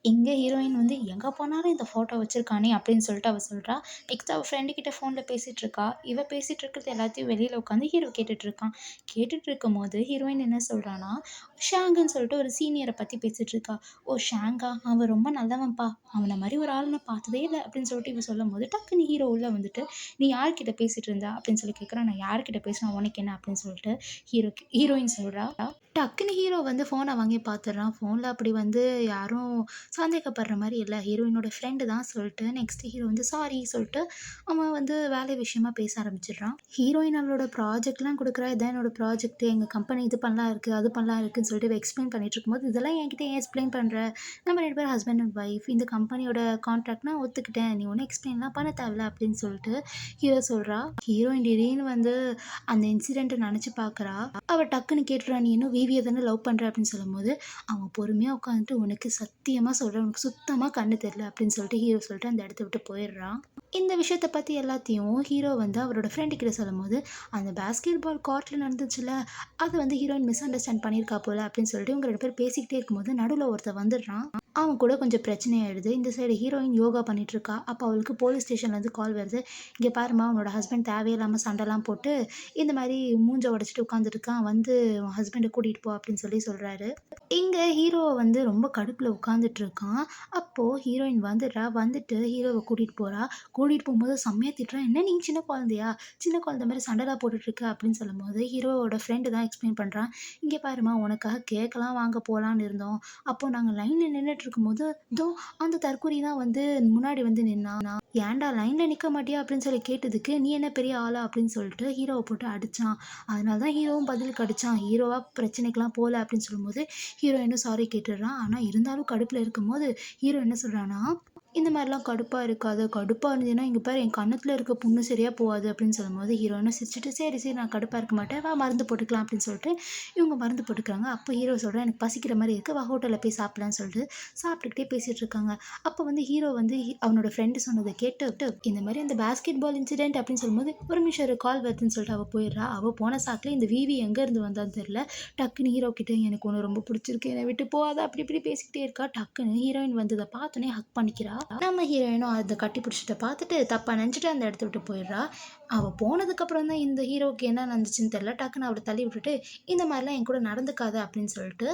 இங்க ஹீரோயின் வந்து, "எங்க போனாலும் இந்த ஃபோட்டோ வச்சிருக்கானே" அப்படின்னு சொல்லிட்டு அவ சொல்றா. நெக்ஸ்ட் அவ ஃப்ரெண்டு கிட்ட ஃபோன்ல பேசிட்டு இருக்கா. இவ பேசிட்டு இருக்கிறது எல்லாத்தையும் வெளியில உட்காந்து ஹீரோ கேட்டுட்டு இருக்கான். கேட்டுட்டு இருக்கும்போது ஹீரோயின் என்ன சொல்றான்னா, ஷாங்குன்னு சொல்லிட்டு ஒரு சீனியர பத்தி பேசிட்டு இருக்கா. "ஓ! ஷாங்கா? அவன் ரொம்ப நல்லவன்ப்பா. அவன மாரி ஒரு ஆள நான் பார்த்ததே இல்ல" அப்படின்னு சொல்லிட்டு இவ சொல்லும்போது, டக்குனு ஹீரோ உள்ள வந்துட்டு, "நீ யார்கிட்ட பேசிட்டு இருந்த?" அப்படின்னு சொல்லி கேட்குறான். "நான் யார்கிட்ட பேசினா உனக்கு என்ன?" அப்படின்னு சொல்லிட்டு ஹீரோயின் சொல்றா. டக்குனு ஹீரோ வந்து ஃபோன வாங்கி பார்த்துடுறான். ஃபோன்ல அப்படி வந்து யாரும் சந்தேகப்படுற மாரி இல்ல. ஹீரோயினோட ஃப்ரெண்டு தான் சொல்லிட்டு, நெக்ஸ்ட் ஹீரோ வந்து சாரி சொல்லிட்டு, அவன் வந்து வேலை விஷயமா பேச ஆரம்பிச்சுடுறான். ஹீரோயின் அவளோட ப்ராஜெக்ட்லாம் குடுக்குறா. "இதான் என்னோட ப்ராஜெக்ட். எங்க கம்பெனி இது பண்ணலாம் இருக்கு, அது பண்ணலாம் இருக்குன்னு" சொல்லிட்டு இவ எக்ஸ்ப்ளைன் பண்ணிட்டு இருக்கும்போது, "இதெல்லாம் என்கிட்ட ஏன் எக்ஸ்ப்ளைன் பண்ற? நம்ம 2 பேரும் ஹஸ்பண்ட் அண்ட் ஒய்ஃப். இந்த கம்பெனியோட கான்ட்ராக்ட் நான் ஒத்துக்கிட்டேன். நீ ஒண்ணும் எக்ஸ்ப்ளைன்லாம் பண்ண தேவையில்ல" அப்படின்னு சொல்லிட்டு ஹீரோ சொல்றா. ஹீரோயின் திடீர்னு வந்து அந்த இன்சிடென்ட்ட நெனச்சு பார்க்குறா. அவ டக்குன்னு கேட்டுறா, "நீ இன்னும் விவிய தானே லவ் பண்ற?" அப்படின்னு சொல்லும்போது, அவன் பொறுமையா உட்காந்துட்டு, "உனக்கு சத்தியமா சொல்றேன், உனக்கு சுத்தமா கண்ணு தெரியல" அப்படின்னு சொல்லிட்டு ஹீரோ சொல்லிட்டு அந்த இடத்த விட்டு போயிடுறான். இந்த விஷயத்த பத்தி எல்லாத்தையும் ஹீரோ வந்து அவரோட ஃப்ரெண்டு கிட்ட சொல்லும்போது, "அந்த பாஸ்கெட் பால் கோர்ட்ல நடந்துச்சுல்ல, அது வந்து ஹீரோயின் மிஸ் அண்டர்ஸ்டாண்ட் பண்ணியிருக்கா போல" அப்படின்னு சொல்லிட்டு இவங்க 2 பேரும் பேசிக்கிட்டே இருக்கும்போது நடுவுல ஒருத்தன் வந்துடுறான். அவன் கூட கொஞ்சம் பிரச்சனை ஆயிடுது. இந்த சைடு ஹீரோயின் யோகா பண்ணிட்டு இருக்கா. அப்ப அவளுக்கு போலீஸ் ஸ்டேஷன்லேருந்து கால் வருது. "இங்க பாரும்மா, உன்னோட ஹஸ்பண்ட் தேவையில்லாம சண்டைலாம் போட்டு, இந்த மாரி மூஞ்ச உடைச்சுட்டு உட்காந்துருக்கான். வந்து உன் ஹஸ்பண்ட கூட்டிட்டு போ" அப்படின்னு சொல்லி சொல்றாரு. இங்க ஹீரோ வந்து ரொம்ப கடுப்புல உட்காந்துட்டு இருக்கான். அப்போ ஹீரோயின் வந்துடுறா. வந்துட்டு ஹீரோவ கூட்டிட்டு போறா. கூட்டிட்டு போம்போது செம்மையா திட்டுறா. "என்ன நீ சின்ன குழந்தையா? சின்ன குழந்தை மாரி சண்டைலாம் போட்டுட்டு இருக்க" அப்படின்னு சொல்லும்போது, ஹீரோவோட ஃப்ரெண்டு தான் எக்ஸ்ப்ளைன் பண்றான். "இங்க பாரும்மா, உனக்காக கேக்கலாம் வாங்க போலான்னு இருந்தோம். அப்போ நாங்க லைன்ல நின்னுட்டு இருக்கும்போது, இதோ அந்த தற்குறி தான் வந்து முன்னாடி வந்து நின்னான். ஏன்டா லைன்ல நிக்க மாட்டியா?" அப்படின்னு சொல்லி கேட்டதுக்கு, "நீ என்ன பெரிய ஆளா?" அப்படின்னு சொல்லிட்டு ஹீரோவ போட்டு அடிச்சான். அதனால தான் ஹீரோவும் பதிலுக்கு அடிச்சான். ஹீரோவா பிரச்சனைக்குலாம் போல அப்படின்னு சொல்லும்போது, ஹீரோயினும் சாரி கேட்டுடுறா. ஆனா இருந்தாலும் கடுப்புல இருக்கும்போது, ஹீரோ என்ன சொல்றான்னா, "இந்த மாரிலாம் கடுப்பா இருக்காத. கடுப்பா இருந்தீன்னா, இங்க பாரு என் கன்னத்துல இருக்க புண்ணு சரியா போவாது" அப்படின்னு சொல்லும்போது, ஹீரோயினும் சிரிச்சுட்டு, "சரி, சரி நான் கடுப்பா இருக்க மாட்டேன். வா மருந்து போட்டுக்கலாம்" அப்படின்னு சொல்லிட்டு இவங்க மருந்து போட்டுக்கிறாங்க. அப்போ ஹீரோ சொல்றான், "எனக்கு பசிக்கிற மாரி இருக்கு. வா ஹோட்டல்ல போய் சாப்பிடலாம்ன்னு" சொல்லிட்டு சாப்பிட்டுக்கிட்டே பேசிட்டு இருக்காங்க. அப்போ வந்து ஹீரோ வந்து அவனோட ஃப்ரெண்டு சொன்னத கேட்டு, இந்த மாரி அந்த பாஸ்கெட் பால் இன்சிடென்ட் அப்படின்னு சொல்லும்போது, "ஒரு நிமிஷம் இரு கால் வருதுன்னு" சொல்லிட்டு அவ போயிடுறா. அவ போன சாக்குல இந்த விவி எங்க இருந்து வந்தான்னு தெரியல. டக்குனு ஹீரோ கிட்ட, "எனக்கு உன்ன ரொம்ப புடிச்சிருக்கு. என்னை விட்டு போகாத" அப்படி இப்படி பேசிக்கிட்டே இருக்கா. டக்குனு ஹீரோயின் வந்து இத பார்த்தோனே ஹக் பண்ணிக்கிறா. நம்ம ஹீரோயினும் அத கட்டி பிடிச்சத பார்த்துட்டு தப்பா நெனச்சுட்டு அந்த இடத்த விட்டு போயிடுறா. அவ போனதுக்கப்புறம் தான் இந்த ஹீரோவுக்கு என்ன நடந்துச்சுன்னு தெரியல. டக்குனு அவள தள்ளி விட்டுட்டு, "இந்த மாரிலாம் என் கூட நடந்துக்காத" அப்படின்னு சொல்லிட்டு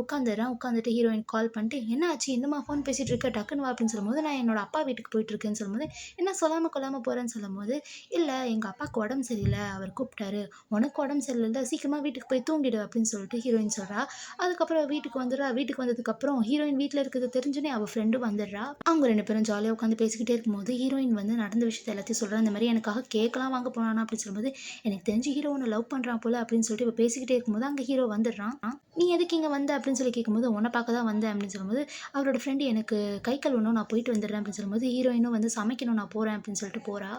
உட்காந்துடுறான். உட்காந்துட்டு ஹீரோயினுக்கு கால் பண்ணிட்டு, "என்ன ஆச்சு? என்னம்மா ஃபோன் பேசிட்டு இருக்க? டக்குனு வா" அப்படின்னு சொல்லும்போது, "நான் என்னோட அப்பா வீட்டுக்கு போயிட்டுருக்கேன்னு" சொல்லும்போது, "என்ன சொல்லாம கொள்ளாம போறேன்னு" சொல்லும்போது, "இல்ல எங்க அப்பாவுக்கு உடம்பு சரியில்ல. அவர் கூப்பிட்டாரு. உனக்கு உடம்பு சரியில்லல்ல, சீக்கிரமா வீட்டுக்கு போய் தூங்கிடு" அப்படின்னு சொல்லிட்டு ஹீரோயின் சொல்றா. அதுக்கப்புறம் வீட்டுக்கு வந்துடுறா. வீட்டுக்கு வந்ததுக்கப்புறம் ஹீரோயின் வீட்ல இருக்கிறது தெரிஞ்சோனே அவ ஃப்ரெண்டும் வந்துடுறா. அவங்க 2 பேரும் ஜாலியா உட்காந்து பேசிக்கிட்டே இருக்கும்போது, ஹீரோயின் வந்து நடந்த விஷயத்த எல்லாத்தையும் சொல்றா. இந்த மாரி எனக்காக கேக்லாம் வாங்க போனானா அப்படின்னு சொல்லும்போது, "எனக்கு தெரிஞ்சு ஹீரோ உன்ன லவ் பண்றான் போல" அப்படின்னு சொல்லிட்டு இவ பேசிக்கிட்டே இருக்கும்போது, அங்க ஹீரோ வந்துடுறான். "நீ எதுக்கு இங்க வந்த?" அப்படின்னு சொல்லி கேட்கும்போது, "உன்ன பார்க்க தான் வந்தேன்" அப்படின்னு சொல்லும்போது, அவரோட ஃப்ரெண்டு, "எனக்கு கை கழுவணும், நான் போயிட்டு வந்துடுறேன்" அப்படின்னு சொல்லும்போது, ஹீரோயினும் வந்து, "சமைக்கணும், நான் போறேன்" அப்படின்னு சொல்லிட்டு போறா.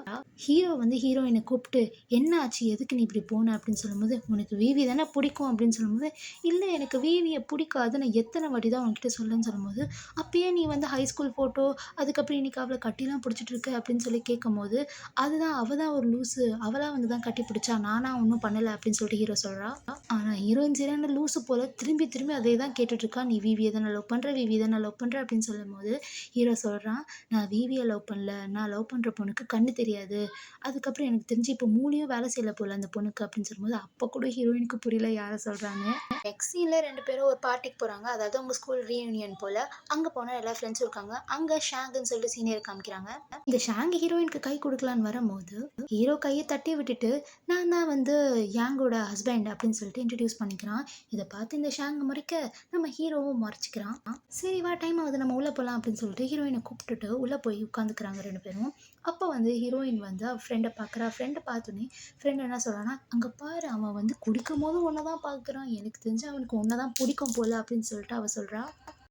ஹீரோ வந்து ஹீரோயின கூப்பிட்டு, "என்ன ஆச்சு? எதுக்கு நீ இப்படி போன?" அப்படின்னு சொல்லும்போது, "உனக்கு விவி தானே பிடிக்கும்" அப்படின்னு சொல்லும்போது, "இல்ல எனக்கு விவிய பிடிக்காது. நான் எத்தன வாட்டி தான் உன்கிட்ட சொல்லன்னு" சொல்லும்போது, "அப்பயே நீ வந்து ஹை ஸ்கூல் ஃபோட்டோ, அதுக்கப்புறம் இன்னைக்கு அவள கட்டிலாம் பிடிச்சிட்டு இருக்க" அப்படின்னு சொல்லி கேட்கும்போது, "அதுதான் அவ தான் ஒரு லூசு. அவளா வந்து தான் கட்டி பிடிச்சா. நானா ஒண்ணும் பண்ணல" அப்படின்னு சொல்லிட்டு ஹீரோ சொல்றா. ஆனா ஹீரோயின் சரியான லூசு போல திரும்பி திரும்பி அதே தான் கேட்டுட்டு இருக்கா. "நீ விவிய தானே லவ் பண்ற, விவிய தானே லவ் பண்ற" அப்படின்னு சொல்லும்போது, ஹீரோ சொல்றான், "நான் விவிய லவ் பண்ணல. நான் லவ் பண்ற பொண்ணுக்கு கண்ணு தெரியாது. அதுக்கப்புறம் எனக்கு தெரிஞ்சு இப்போ மூளையும் வேலை செய்யல போல அந்த பொண்ணுக்கு" அப்படின்னு சொல்லும்போது, அப்ப கூட ஹீரோயினுக்கு புரியல யார சொல்றான்னு. நெக்ஸ்ட் சீன்ல 2 பேரும் ஒரு பார்ட்டிக்கு போறாங்க. அதாவது அவங்க ஸ்கூல் ரீயூனியன் போல. அங்க போனா எல்லா ஃப்ரெண்ட்ஸும் இருக்காங்க. அங்க அங்கே ஷாங்குன்னு சொல்லிட்டு சீனியர் காமிக்கிறாங்க. இந்த ஷாங் ஹீரோயினுக்கு கை கொடுக்கலான்னு வரும்போது ஹீரோ கையை தட்டி விட்டுட்டு நான் தான் வந்து யாங்கோட ஹஸ்பண்ட் அப்படின்னு சொல்லிட்டு இன்ட்ரடியூஸ் பண்ணிக்கிறான். இதை பார்த்து இந்த ஷாங் முறைக்க நம்ம ஹீரோவும் மறைச்சிக்கிறான். சரி வா டைம் ஆகுது நம்ம உள்ளே போகலாம் அப்படின்னு சொல்லிட்டு ஹீரோயினை கூப்பிட்டுட்டு உள்ளே போய் உட்காந்துக்கிறாங்க 2 பேரும். அப்போ வந்து ஹீரோயின் வந்து அவள் ஃப்ரெண்டை பார்க்குறா. ஃப்ரெண்டை பார்த்தோன்னே ஃப்ரெண்ட் என்ன சொல்கிறான்னா, அங்கே பாரு அவன் வந்து குடிக்கும் போது ஒன்றை தான் பார்க்குறான், எனக்கு தெரிஞ்சு அவனுக்கு ஒன்றை தான் பிடிக்கும் போல அப்படின்னு சொல்லிட்டு அவள் சொல்கிறா.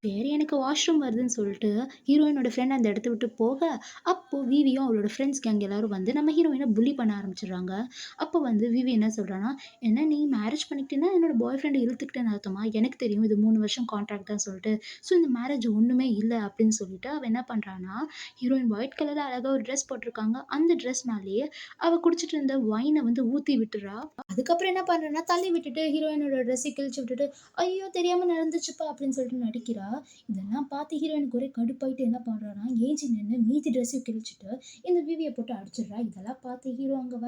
சரி எனக்கு வாஷ்ரூம் வருதுன்னு சொல்லிட்டு ஹீரோயினோட ஃப்ரெண்ட் அந்த இடத்த விட்டு போக, அப்போது விவியும் அவளோட ஃப்ரெண்ட்ஸ் கேங் எல்லாரும் வந்து நம்ம ஹீரோயினை புள்ளி பண்ண ஆரம்பிச்சிடுறாங்க. அப்போ வந்து விவி என்ன சொல்கிறான்னா, என்ன நீ மேரேஜ் பண்ணிக்கிட்டேன்னா என்னோட பாய் ஃப்ரெண்டை இழுத்துக்கிட்டேன்னு அர்த்தமா, எனக்கு தெரியும் இது 3 வருஷம் கான்ட்ராக்ட் தான் சொல்லிட்டு, ஸோ இந்த மேரேஜ் ஒன்றுமே இல்லை அப்படின்னு சொல்லிட்டு அவள் என்ன பண்ணுறான்னா, ஹீரோயின் ஒயிட் கலரில் அழகாக ஒரு ட்ரெஸ் போட்டிருக்காங்க, அந்த ட்ரெஸ் மேலேயே அவள் குடிச்சிட்டு இருந்த ஒயினை வந்து ஊற்றி விட்டுறா. அதுக்கப்புறம் என்ன பண்ணுறேன்னா தள்ளி விட்டுட்டு ஹீரோயினோட ட்ரெஸ்ஸை கிழிச்சு விட்டுட்டு ஐயோ தெரியாமல் நடந்துச்சுப்பா அப்படின்னு சொல்லிட்டு நடிக்கிறா. இதெல்லாம் பார்த்து ஹீரோயினுக்கு ஒரே கடுப்பாயிட்டு என்ன பண்ணுறான்னா, ஏஞ்சி நின்று மீதி ட்ரெஸ்ஸையும் கிழிச்சிட்டு இந்த விவியை போட்டு அடிச்சிடுறா. இதெல்லாம் பார்த்து ஹீரோ அங்கே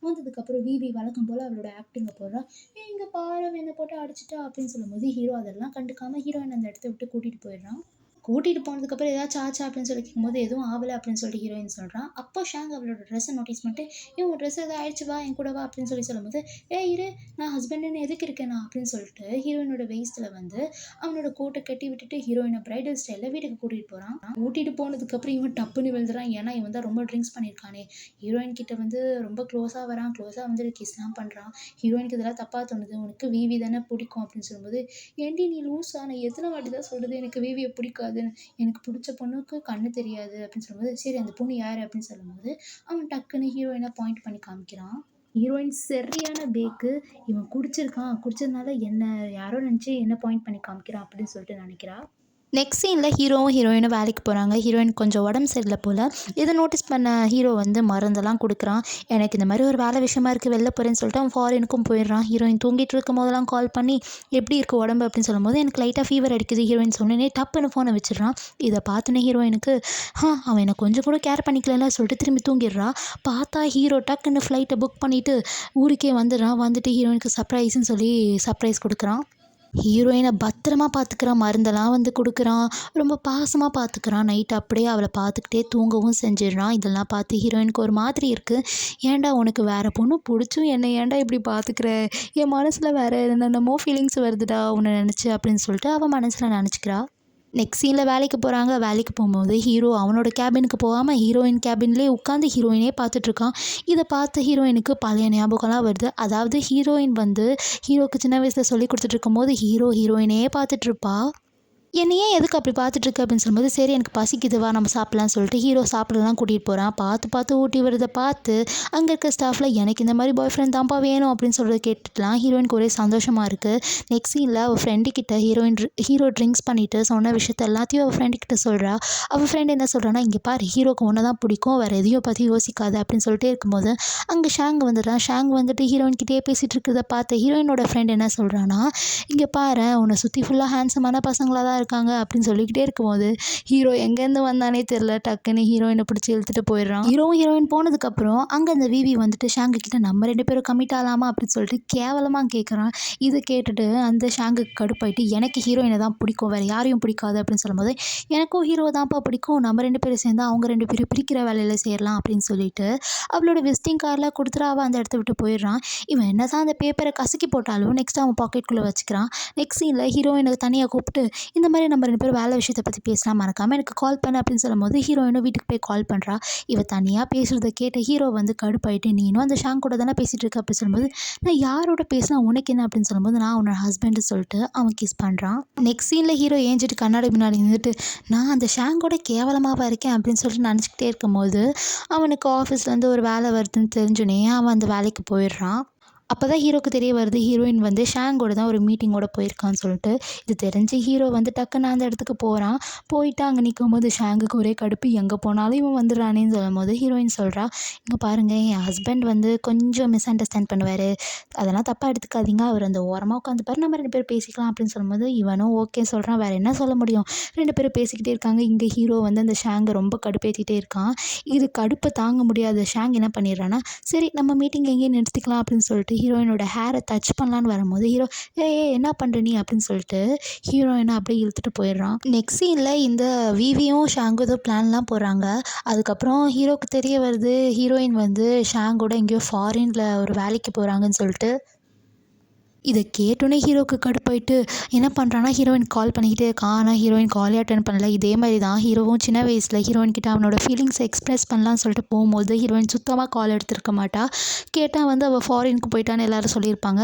வந்ததுக்கப்புறம் விவி வழக்கம் போல் அவளோட ஆக்டிங்கை போடுறா. இங்கே பாரு என்னை போட்டு அடிச்சிட்டா அப்படின்னு சொல்லும்போது ஹீரோ அதெல்லாம் கண்டுக்காமல் ஹீரோயின் அந்த இடத்த விட்டு கூட்டிகிட்டு போயிடுறான். கூட்டிகிட்டு போனதுக்கப்புறம் ஏதாச்சும் ஆச்சா அப்படின்னு சொல்லி கேட்கும்போது எதுவும் ஆகலை அப்படின்னு சொல்லிட்டு ஹீரோயின் சொல்கிறான். அப்போ ஷாங் அவளோட ட்ரெஸ்ஸை நோட்டீஸ் பண்ணிட்டு உன் ட்ரெஸ் எதாவது ஆயிடுச்சு வா என் கூட வா அப்படின்னு சொல்லும்போது இரு நான் ஹஸ்பண்டுன்னு எதுக்கு இருக்கேனா அப்படின்னு சொல்லிட்டு ஹீரோயினோட வெயிஸ்ட்டில் வந்து அவனோட கோட்டை கட்டி விட்டுட்டு ஹீரோயினை பிரைடல் ஸ்டைலில் வீட்டுக்கு கூட்டிகிட்டு போகிறான். கூட்டிகிட்டு போனதுக்கப்புறம் இவன் டப்புன்னு விழுந்துறான். ஏன்னா இவன் தான் ரொம்ப ட்ரிங்க்ஸ் பண்ணியிருக்கானே. ஹீரோயின் கிட்ட வந்து ரொம்ப க்ளோஸாக வரான். க்ளோஸாக வந்து கிஸ்லாம் பண்ணுறான். ஹீரோயினுக்கு இதெல்லாம் தப்பாக தோணுது. உனக்கு விவி தானே பிடிக்கும் அப்படின்னு சொல்லும்போது, ஏண்டி நீ லூஸா, நான் எத்தனை வாட்டி தான் சொல்கிறது எனக்கு விவியை பிடிக்காது, எனக்கு பிடிச்ச பொண்ணுக்கு கண்ணு தெரியாது அப்படின்னு சொல்லும்போது, சரி அந்த பொண்ணு யார் அப்படின்னு சொல்லும்போது அவன் டக்குன்னு ஹீரோயினை பாயிண்ட் பண்ணி காமிக்கிறான். ஹீரோயின் சரியான பேக்கு. இவன் குடிச்சதுனால என்ன யாரோ நினச்சி என்ன பாயிண்ட் பண்ணி காமிக்கிறான் அப்படின்னு சொல்லிட்டு நினைக்கிறா. நெக்ஸ்ட் சீனில் ஹீரோவும் ஹீரோயினும் வேலைக்கு போகிறாங்க. ஹீரோயின் கொஞ்சம் உடம்பு சரியில்லை போல். இதை நோட்டீஸ் பண்ண ஹீரோ வந்து மருந்தெல்லாம் கொடுக்குறான். எனக்கு இந்த மாதிரி ஒரு வேலை விஷயமா இருக்குது வெளில போகிறேன்னு சொல்லிட்டு அவன் ஃபாரினுக்கும் போயிடுறான். ஹீரோயின் தூங்கிட்டு இருக்கும் போதெல்லாம் கால் பண்ணி எப்படி இருக்குது உடம்பு அப்படின்னு சொல்லும்போது எனக்கு லைட்டாக ஃபீவர் அடிக்குது ஹீரோயின் சொன்னேனே டப்புன்னு ஃபோனை வச்சிடுறான். இதை பார்த்துனே ஹீரோயினுக்கு அவன் எனக்கு கொஞ்சம் கூட கேர் பண்ணிக்கலன்னு சொல்லிட்டு திரும்பி தூங்கிடுறா. பார்த்தா ஹீரோ டக்குன்னு ஃப்ளைட்டை புக் பண்ணிவிட்டு ஊருக்கே வந்துடுறான். வந்துட்டு ஹீரோயினுக்கு சர்ப்ரைஸ்ன்னு சொல்லி சர்ப்ரைஸ் கொடுக்குறான். ஹீரோயினை பத்திரமா பார்த்துக்கிறான். மருந்தெல்லாம் வந்து கொடுக்குறான். ரொம்ப பாசமாக பார்த்துக்கிறான். நைட் அப்படியே அவளை பார்த்துக்கிட்டே தூங்கவும் செஞ்சிடுறான். இதெல்லாம் பார்த்து ஹீரோயினுக்கு ஒரு மாதிரி இருக்குது. ஏன்டா உனக்கு வேறு பொண்ணு பிடிச்சும் என்ன ஏன்டா இப்படி பார்த்துக்கிற, என் மனசில் வேறு என்னென்னமோ ஃபீலிங்ஸ் வருதுடா உன்னை நினச்சி அப்படின்னு சொல்லிட்டு அவள் மனசில் நினச்சிக்கிறா. நெக்ஸ்ட் சீனில் வேலைக்கு போகிறாங்க. வேலைக்கு போகும்போது ஹீரோ அவனோட கேபினுக்கு போகாமல் ஹீரோயின் கேபின்லேயே உட்காந்து ஹீரோயினே பார்த்துட்ருக்கான். இதை பார்த்து ஹீரோயினுக்கு பழைய ஞாபகம்லாம் வருது. அதாவது ஹீரோயின் வந்து ஹீரோக்கு சின்ன வயசில் சொல்லி கொடுத்துட்ருக்கும் போது ஹீரோயினே பார்த்துட்ருப்பா. என்னையே எதுக்கு அப்படி பார்த்துட்ருக்க அப்படின்னு சொல்லும்போது, சரி எனக்கு பசிக்குது வா நம்ம சாப்பிட்லான்னு சொல்லிட்டு ஹீரோ சாப்பிடலாம் கூட்டிகிட்டு போகிறான். பார்த்து ஊட்டி விடுறதை பார்த்து அங்கே இருக்க ஸ்டாஃபில் எனக்கு இந்த மாதிரி பாய் ஃப்ரெண்ட் தான்ப்பா வேணும் அப்படின்னு சொல்கிறத கேட்டுக்கலாம். ஹீரோயினுக்கு ஒரே சந்தோஷமாக இருக்குது. நெக்ஸ்ட் சீனில் அவள் ஃப்ரெண்டுக்கிட்ட ஹீரோ ட்ரிங்க்ஸ் பண்ணிவிட்டு சொன்ன விஷயத்த எல்லாத்தையும் அவள் ஃப்ரெண்டுக்கிட்ட சொல்கிறா. அவள் ஃப்ரெண்டு என்ன சொல்கிறான்னா, இங்கே பாரு ஹீரோக்கு ஒன்று தான் பிடிக்கும், வேறு எதையும் பற்றி யோசிக்காது அப்படின்னு சொல்லிட்டே இருக்கும்போது அங்கே ஷாங் வந்துடுறான். ஷாங் வந்துட்டு ஹீரோயின்கிட்டே பேசிகிட்டு இருக்கிறத பார்த்து ஹீரோயினோட ஃப்ரெண்ட் என்ன சொல்கிறான்னா, இங்கே பாரு உன்னை சுற்றி ஃபுல்லாக ஹேண்ட்ஸமான பசங்களாக தான் இருக்காங்க அப்படின்னு சொல்லிக்கிட்டே இருக்கும்போது ஹீரோ எங்கேருந்து வந்தானே தெரில டக்குன்னு ஹீரோயினை பிடிச்சி இழுத்துட்டு போயிடுறான். ஹீரோயின் போனதுக்கப்புறம் அங்கே அந்த விவி வந்துட்டு ஷாங்கு கிட்ட நம்ம 2 பேரும் கமிட் ஆகலாமா அப்படின்னு சொல்லிட்டு கேவலமாக கேட்குறான். இதை கேட்டுட்டு அந்த ஷாங்குக்கு கடுப்பாயிட்டு எனக்கு ஹீரோயினை தான் பிடிக்கும், வேறு யாரையும் பிடிக்காது அப்படின்னு சொல்லும்போது எனக்கும் ஹீரோ தான்ப்பா பிடிக்கும், நம்ம 2 பேரும் சேர்ந்து அவங்க 2 பேரும் பிரிக்கிற வேலையில் சேரலாம் அப்படின்னு சொல்லிட்டு அவளோட விசிட்டிங் கார்டில் கொடுத்துட்டு அவள் அந்த இடத்த விட்டு போயிடுறான். இவன் என்ன தான் அந்த பேப்பரை கசக்கி போட்டாலும் நெக்ஸ்ட் அவன் பாக்கெட்டுக்குள்ளே வச்சுக்கிறான். நெக்ஸ்ட் சீனில் ஹீரோயினுக்கு தனியாக கூப்பிட்டு இந்த மாதிரி நம்ம 2 பேரும் வேலை விஷயத்தை பற்றி பேசலாம், மறக்காமல் எனக்கு கால் பண்ண அப்படின்னு சொல்லும்போது ஹீரோயினும் வீட்டுக்கு போய் கால் பண்ணுறா. இவ தனியாக பேசுகிறத கேட்ட ஹீரோ வந்து கடுப்பாயிட்டு நீனும் அந்த ஷாங் கூட தானே பேசிகிட்டு இருக்க அப்படின்னு சொல்லும்போது நான் யாரோட பேசினா உனக்கு என்ன அப்படின்னு சொல்லும்போது நான் உன்னோட ஹஸ்பண்ட் சொல்லிட்டு அவன் கிஸ் பண்ணுறான். நெக்ஸ்ட் சீனில் ஹீரோ ஏஞ்சிட்டு கண்ணாடி முன்னாடி இருந்துட்டு நான் அந்த ஷாங்கோட கேவலமாக இருக்கேன் அப்படின்னு சொல்லிட்டு நினச்சிக்கிட்டே இருக்கும்போது அவனுக்கு ஆஃபீஸ்லேருந்து ஒரு வேலை வருதுன்னு தெரிஞ்சுனே அவன் அந்த வேலைக்கு போயிடுறான். அப்போ தான் ஹீரோக்கு தெரிய வருது ஹீரோயின் வந்து ஷாங்கோட தான் ஒரு மீட்டிங்கோட போயிருக்கான்னு சொல்லிட்டு. இது தெரிஞ்சு ஹீரோ வந்து டக்குன்னு அந்த இடத்துக்கு போகிறான். போயிட்டு அங்கே நிற்கும் போது ஷாங்குக்கு ஒரே கடுப்பு, எங்கே போனாலும் இவன் வந்துடுறானேன்னு சொல்லும் போது ஹீரோயின் சொல்கிறா, இங்கே பாருங்கள் என் ஹஸ்பண்ட் வந்து கொஞ்சம் மிஸ் அண்டர்ஸ்டாண்ட் பண்ணுவார், அதெல்லாம் தப்பாக எடுத்துக்காதீங்க, அவர் அந்த ஓரமாக உட்காந்துப்பாரு, நம்ம 2 பேரும் பேசிக்கலாம் அப்படின்னு சொல்லும்போது இவனும் ஓகே சொல்கிறான். வேறு என்ன சொல்ல முடியும், 2 பேரும் பேசிக்கிட்டே இருக்காங்க. இங்கே ஹீரோ வந்து அந்த ஷாங்கை ரொம்ப கடுப்பேற்றிட்டே இருக்கான். இது கடுப்பை தாங்க முடியாத ஷாங் என்ன பண்ணிடுறான்னா, சரி நம்ம மீட்டிங் எங்கேயும் நிறுத்திக்கலாம் அப்படின்னு சொல்லிட்டு ஹீரோயினோட ஹேரை டச் பண்ணலான்னு வரும்போது ஹீரோ என்ன பண்ணுற நீ அப்படின்னு சொல்லிட்டு ஹீரோயினை அப்படியே இழுத்துட்டு போயிடுறான். நெக்ஸ்ட் சீனில் இந்த விவியும் ஷாங்கும் ஏதோ பிளான்லாம் போடுறாங்க. அதுக்கப்புறம் ஹீரோவுக்கு தெரிய வருது ஹீரோயின் வந்து ஷாங்கோட எங்கேயோ ஃபாரினில் ஒரு வேலைக்கு போகிறாங்கன்னு சொல்லிட்டு. இதை கேட்டோன்னே ஹீரோவுக்கு கடுப்பாயிட்டு என்ன பண்ணுறான்னா ஹீரோயின் கால் பண்ணிக்கிட்டே இருக்கான். ஆனால் ஹீரோயின் காலே அட்டன் பண்ணல. இதே மாதிரி தான் ஹீரோவும் சின்ன வயசில் ஹீரோயின் கிட்ட அவனோட ஃபீலிங்ஸை எக்ஸ்ப்ரெஸ் பண்ணலான்னு சொல்லிட்டு போகும்போது ஹீரோயின் சுத்தமாக கால் எடுத்திருக்க மாட்டா. கேட்டால் வந்து அவள் ஃபாரினுக்கு போயிட்டான்னு எல்லாரும் சொல்லியிருப்பாங்க.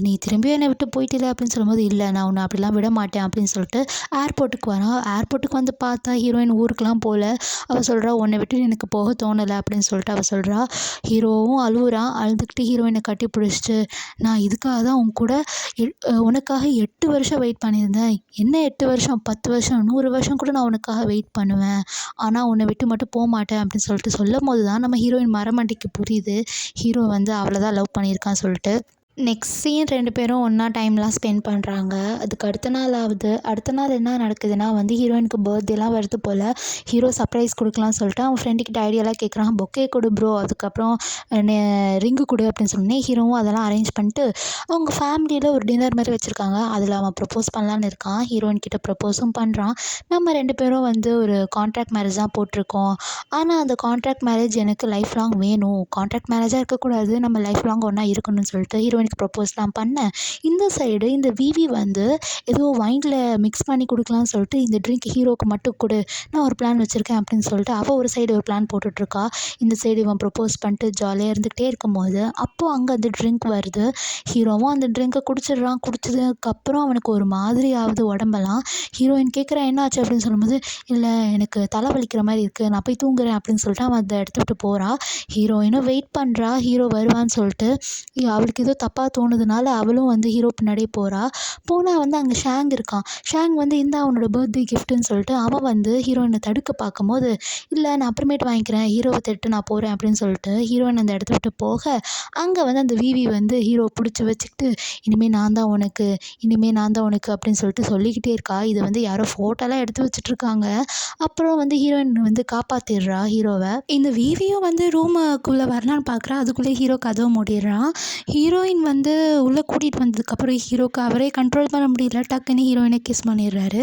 நீ திரும்பியும் என்னை விட்டு போயிட்டில அப்படின்னு சொல்லும்போது இல்லை நான் உன்னை அப்படிலாம் விட மாட்டேன் அப்படின்னு சொல்லிட்டு ஏர்போர்ட்டுக்கு வரான். ஏர்போர்ட்டுக்கு வந்து பார்த்தா ஹீரோயின் ஊருக்குலாம் போகல. அவள் சொல்கிறா உன்னை விட்டு எனக்கு போக தோணலை அப்படின்னு சொல்லிட்டு அவள் சொல்கிறா. ஹீரோவும் அழுவுறான். அழுதுகிட்டு ஹீரோயினை கட்டி பிடிச்சிட்டு நான் இதுக்காக தான் உன் கூட உனக்காக 8 வருஷம் வெயிட் பண்ணியிருந்தேன். என்ன 8 வருஷம் 10 வருஷம் 100 வருஷம் கூட நான் உனக்காக வெயிட் பண்ணுவேன். ஆனால் உன்னை விட்டு மட்டும் போகமாட்டேன் அப்படின்னு சொல்லிட்டு சொல்லும்போது தான் நம்ம ஹீரோயின் மரமண்டைக்கு புரியுது ஹீரோ வந்து அவளை தான் லவ் பண்ணியிருக்கான்னு சொல்லிட்டு. நெக்ஸ்ட் சீன் 2 பேரும் ஒன்றா டைம்லாம் ஸ்பெண்ட் பண்ணுறாங்க. அதுக்கு அடுத்த நாள் ஆகுது. அடுத்த நாள் என்ன நடக்குதுன்னா வந்து ஹீரோயினுக்கு பர்த்டேலாம் வருது போல். ஹீரோ சர்ப்ரைஸ் கொடுக்கலான்னு சொல்லிட்டு அவன் ஃப்ரெண்டுக்கிட்ட ஐடியாலாம் கேட்குறான். பொக்கே கொடு ப்ரோ, அதுக்கப்புறம் ரிங்கு கொடு அப்படின்னு சொன்னே ஹீரோவும் அதெல்லாம் அரேஞ்ச் பண்ணிட்டு அவங்க ஃபேமிலியில் ஒரு டின்னர் மாதிரி வச்சுருக்காங்க. அதில் அவன் ப்ரப்போஸ் பண்ணலான்னு இருக்கான். ஹீரோயின் கிட்ட ப்ரப்போஸும் பண்ணுறான். நம்ம 2 பேரும் வந்து ஒரு கான்ட்ராக்ட் மேரேஜ் தான் போட்டிருக்கோம். ஆனால் அந்த கான்ட்ராக்ட் மேரேஜ் எனக்கு லைஃப் லாங் வேணும். கான்ட்ராக்ட் மேரேஜாக இருக்கக்கூடாது, நம்ம லைஃப் லாங் ஒன்றா இருக்கணும்னு சொல்லிட்டு ஹீரோயினுக்கு ப்ரப்போஸ்லாம் பண்ணேன். இந்த சைடு இந்த விவி வந்து ஏதோ வைனில் மிக்ஸ் பண்ணி கொடுக்கலான்னு சொல்லிட்டு இந்த ட்ரிங்க் ஹீரோவுக்கு மட்டும் கொடு, நான் ஒரு பிளான் வச்சுருக்கேன் அப்படின்னு சொல்லிட்டு அவள் ஒரு சைடு ஒரு பிளான் போட்டுட்ருக்கா. இந்த சைடு இவன் ப்ரப்போஸ் பண்ணிட்டு ஜாலியாக இருந்துக்கிட்டே இருக்கும்போது அப்போது அங்கே அந்த ட்ரிங்க் வருது. ஹீரோவும் அந்த ட்ரிங்க்கை குடிச்சிடுறான். குடிச்சதுக்கப்புறம் அவனுக்கு ஒரு மாதிரி ஆகுது உடம்பெல்லாம். ஹீரோயின் கேட்குறா என்னாச்சு அப்படின்னு சொல்லும்போது இல்லை எனக்கு தலை வலிக்கிற மாதிரி இருக்குது, நான் போய் தூங்குறேன் அப்படின்னு சொல்லிட்டு அவன் அந்த இடத்த விட்டு போகிறா. ஹீரோயினும் வெயிட் பண்ணுறா ஹீரோ வருவான்னு சொல்லிட்டு. அவளுக்கு ஏதோ தப்பாக தோணுதுனால அவளும் வந்து ஹீரோ பின்னாடியே போகிறா. போனால் வந்து அங்கே ஷாங் இருக்கான். ஷாங் வந்து இந்தா அவனோட பர்த்டே கிஃப்ட்டுன்னு சொல்லிட்டு அவன் வந்து ஹீரோயினை தடுக்க பார்க்கும்போது இல்லை நான் அப்புறமேட்டு வாங்கிக்கிறேன், ஹீரோவை திட்டு நான் போகிறேன் அப்படின்னு சொல்லிட்டு ஹீரோயின் அந்த இடத்த விட்டு போக அங்கே வந்து அந்த விவி வந்து ஹீரோ பிடிச்சி வச்சுக்கிட்டு இனிமேல் நான் தான் உனக்கு, இனிமேல் நான் தான் உனக்கு அப்படின்னு சொல்லிட்டு சொல்லிக்கிட்டே இருக்கா. இது வந்து யாரோ ஃபோட்டோலாம் எடுத்து வச்சுட்ருக்காங்க. அப்புறம் வந்து ஹீரோயின் வந்து காப்பாற்றிடுறா ஹீரோவை. இந்த விவியும் வந்து ரூமுக்குள்ளே வரலான்னு பார்க்குறா. அதுக்குள்ளே ஹீரோ கதவை மூடிடுறான். ஹீரோயின் வந்து உள்ளே கூட்டிகிட்டு வந்ததுக்கப்புறம் ஹீரோக்கு அவரே கண்ட்ரோல் பண்ண முடியல. டக்குன்னு ஹீரோயினை கிஸ் பண்ணிடுறாரு.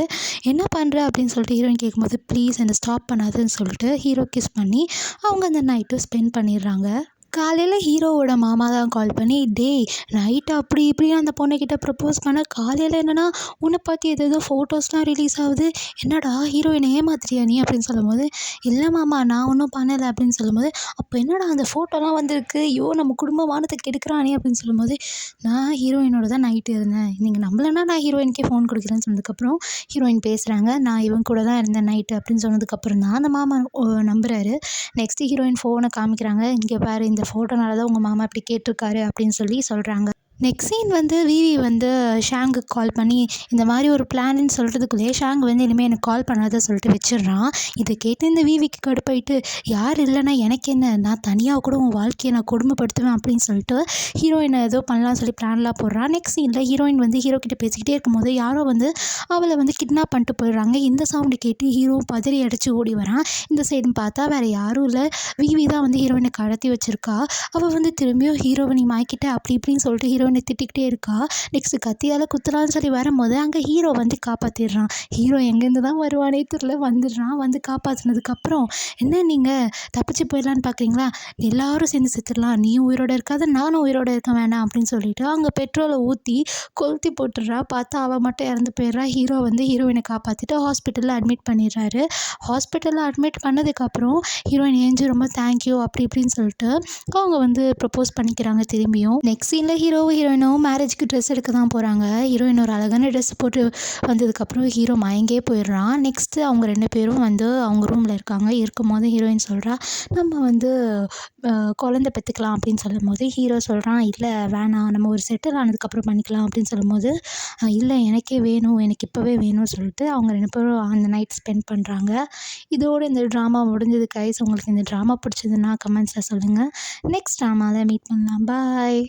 என்ன பண்ணுற அப்படின்னு சொல்லிட்டு ஹீரோயின் கேட்கும்போது ப்ளீஸ் என்னை ஸ்டாப் பண்ணாதுன்னு சொல்லிட்டு ஹீரோ கிஸ் பண்ணி அவங்க அந்த நைட்டு ஸ்பெண்ட் பண்ணிடுறாங்க. காலையில் ஹீரோவோட மாமா தான் கால் பண்ணி டேய் நைட்டு அப்படி இப்படி அந்த பொண்ணுக்கிட்ட ப்ரப்போஸ் பண்ண காலையில் என்னென்னா உன்னை பற்றி ஏதோ ஃபோட்டோஸ்லாம் ரிலீஸ் ஆகுது, என்னடா ஹீரோயினை ஏமாத்துறியா நீ அப்படின்னு சொல்லும்போது இல்லை மாமா நான் ஒன்றும் பண்ணலை அப்படின்னு சொல்லும்போது அப்போ என்னடா அந்த ஃபோட்டோலாம் வந்திருக்கு, ஐயோ நம்ம குடும்ப மானத்தை கெடுக்கிறானே அப்படின்னு சொல்லும்போது நான் ஹீரோயினோட தான் நைட்டு இருந்தேன், நீங்கள் நம்பலைன்னா நான் ஹீரோயினுக்கே ஃபோன் கொடுக்குறேன்னு சொன்னதுக்கப்புறம் ஹீரோயின் பேசுகிறாங்க நான் இவன் கூட தான் இருந்தேன் நைட்டு அப்படின்னு சொன்னதுக்கப்புறம் தான் அந்த மாமா நம்புகிறாரு. நெக்ஸ்ட்டு ஹீரோயின் ஃபோனை காமிக்கிறாங்க. இங்கே பாரு இந்த ஃபோட்டோனால தான் உங்கள் மாமா இப்படி கேட்டிருக்காரு அப்படின்னு சொல்கிறாங்க. நெக்ஸ்ட் சீன் வந்து விவி வந்து ஷாங்குக்கு கால் பண்ணி இந்த மாதிரி ஒரு பிளான்னு சொல்கிறதுக்குள்ளேயே ஷாங் வந்து இனிமேல் எனக்கு கால் பண்ணாத சொல்லிட்டு வச்சிடுறான். இதை கேட்டு இந்த விவிக்கு கடுப்பாயிட்டு யார் இல்லைன்னா எனக்கு என்ன, நான் தனியாக கூட உன் வாழ்க்கையை நான் கொடுமைப்படுத்துவேன் அப்படின்னு சொல்லிட்டு ஹீரோயினை ஏதோ பண்ணலாம்னு சொல்லி பிளான்லாம் போடுறான். நெக்ஸ்ட் சீனில் ஹீரோயின் வந்து ஹீரோ கிட்ட பேசிக்கிட்டே இருக்கும்போது யாரோ வந்து அவளை வந்து கிட்னாப் பண்ணிட்டு போயிடுறாங்க. இந்த சவுண்டு கேட்டு ஹீரோ பதறி அடித்து ஓடி வரான். இந்த சைடுன்னு பார்த்தா வேறு யாரும் இல்லை, விவி தான் வந்து ஹீரோயினை கடத்தி வச்சிருக்கா. அவள் வந்து திரும்பியும் ஹீரோவை நீ மாய்க்கிட்ட அப்படி இப்படின்னு சொல்லிட்டு ஹீரோயினை திட்டிக்கிட்டே இருக்கா. நெக்ஸ்ட்டு கத்தியால் குத்துலான்னு சொல்லி வரும்போது அங்கே ஹீரோ வந்து காப்பாற்றிடுறான். ஹீரோ எங்கேருந்து தான் வருவானே தெரியல, வந்துடுறான். வந்து காப்பாற்றினதுக்கப்புறம் என்ன நீங்கள் தப்பிச்சு போயிடலான்னு பார்க்குறீங்களா, எல்லாரும் சேர்ந்து செத்துடலாம், நீயும் உயிரோட இருக்காத நானும் உயிரோட இருக்க வேணாம் அப்படின்னு சொல்லிட்டு அங்கே பெட்ரோலை ஊற்றி கொளுத்தி போட்டுடுறா. பார்த்தா அவள் மட்டும் இறந்து போயிடுறா. ஹீரோ வந்து ஹீரோயினை காப்பாற்றிட்டு ஹாஸ்பிட்டலில் அட்மிட் பண்ணிடுறாரு. ஹாஸ்பிட்டலில் அட்மிட் பண்ணதுக்கப்புறம் ஹீரோயின் ஏஞ்சி ரொம்ப தேங்க்யூ அப்படி இப்படின்னு சொல்லிட்டு அவங்க வந்து ப்ரப்போஸ் பண்ணிக்கிறாங்க திரும்பியும். நெக்ஸ்ட் சீனில் ஹீரோயினும் மேரேஜுக்கு ட்ரெஸ் எடுக்க தான் போகிறாங்க. ஹீரோயின் ஒரு அழகான ட்ரெஸ் போட்டு வந்ததுக்கப்புறம் ஹீரோ மயங்கே போயிடுறான். நெக்ஸ்ட்டு அவங்க 2 பேரும் வந்து அவங்க ரூமில் இருக்காங்க. இருக்கும்போது ஹீரோயின் சொல்கிறா நம்ம வந்து குழந்தை பெற்றுக்கலாம் அப்படின்னு சொல்லும்போது ஹீரோ சொல்கிறான் இல்லை வேணாம் நம்ம ஒரு செட்டில் ஆனதுக்கப்புறம் பண்ணிக்கலாம் அப்படின்னு சொல்லும்போது இல்லை எனக்கே வேணும், எனக்கு இப்போவே வேணும்னு சொல்லிட்டு அவங்க 2 பேரும் அந்த நைட் ஸ்பெண்ட் பண்ணுறாங்க. இதோடு இந்த ட்ராமா முடிஞ்சது கைஸ். உங்களுக்கு இந்த ட்ராமா பிடிச்சதுன்னா கமெண்ட்ஸில் சொல்லுங்கள். நெக்ஸ்ட் ட்ராமாவில் மீட் பண்ணலாம். பாய்.